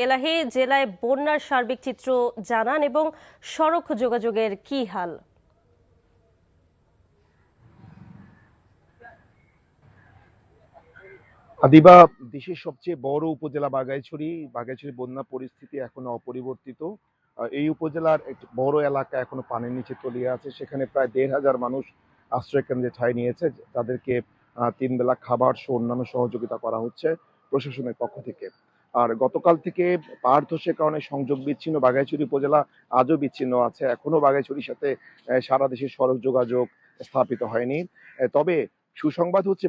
এলাহি, জেলায় বন্যার সার্বিক চিত্র জানান এবং সড়ক যোগাযোগের কি হাল? আদিবা, দেশের সবচেয়ে বড় উপজেলা বাঘাইছড়ি বন্যা পরিস্থিতি এখনো অপরিবর্তিত। এই উপজেলার একটি বড় এলাকা এখনো পানির নিচে তলিয়ে আছে। সেখানে প্রায় ১,৫০০ মানুষ আশ্রয় কেন্দ্রে ঠাঁই নিয়েছে। তাদেরকে ৩ বেলা খাবার সহ অন্যান্য সহযোগিতা করা হচ্ছে প্রশাসনের পক্ষ থেকে। আর গতকাল থেকে পাহাড় ধসের কারণে সংযোগ বিচ্ছিন্ন বাঘাইছড়ি উপজেলা আজও বিচ্ছিন্ন আছে। এখনো বাঘাইছড়ির সাথে সারা দেশের সড়ক যোগাযোগ স্থাপিত হয়নি। তবে সুসংবাদ হচ্ছে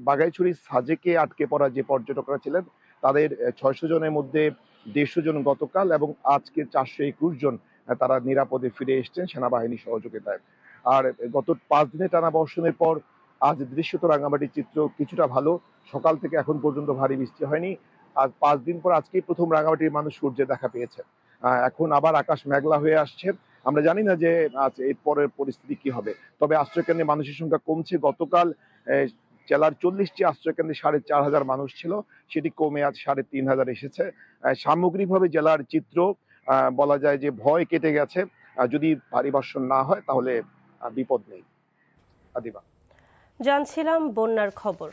বাঘাইছড়ির সাজেকে আটকে পড়া যে পর্যটকরা ছিলেন তাদের ৬০০ জনের মধ্যে ১৫০ জন গতকাল এবং আজকে ৪২১ জন তারা নিরাপদে ফিরে এসেছেন সেনাবাহিনীর সহযোগিতায়। আর গত ৫ দিনে টানা বর্ষণের পর আজ দৃশ্যত রাঙামাটির চিত্র কিছুটা ভালো। সকাল থেকে এখন পর্যন্ত ভারী বৃষ্টি হয়নি। আজ ৫ দিন পর আজকেই প্রথম রাঙামাটির মানুষ সূর্যের দেখা পেয়েছে। এখন আবার আকাশ মেঘলা হয়ে আসছে। আমরা জানি না যে আজ এর পরের পরিস্থিতি কি হবে। তবে আশ্রয়কেন্দ্রে মানুষের সংখ্যা কমছে। গতকাল জেলার ৪০টি আশ্রয়কেন্দ্রে ৪,৫০০ মানুষ ছিল, সেটি কমে আজ ৩,৫০০ এসেছে। সামগ্রিকভাবে জেলার চিত্র বলা যায় যে ভয় কেটে গেছে। যদি ভারী বর্ষণ না হয় তাহলে বিপদ নেই। আদিবা, জানছিলাম বন্যার খবর।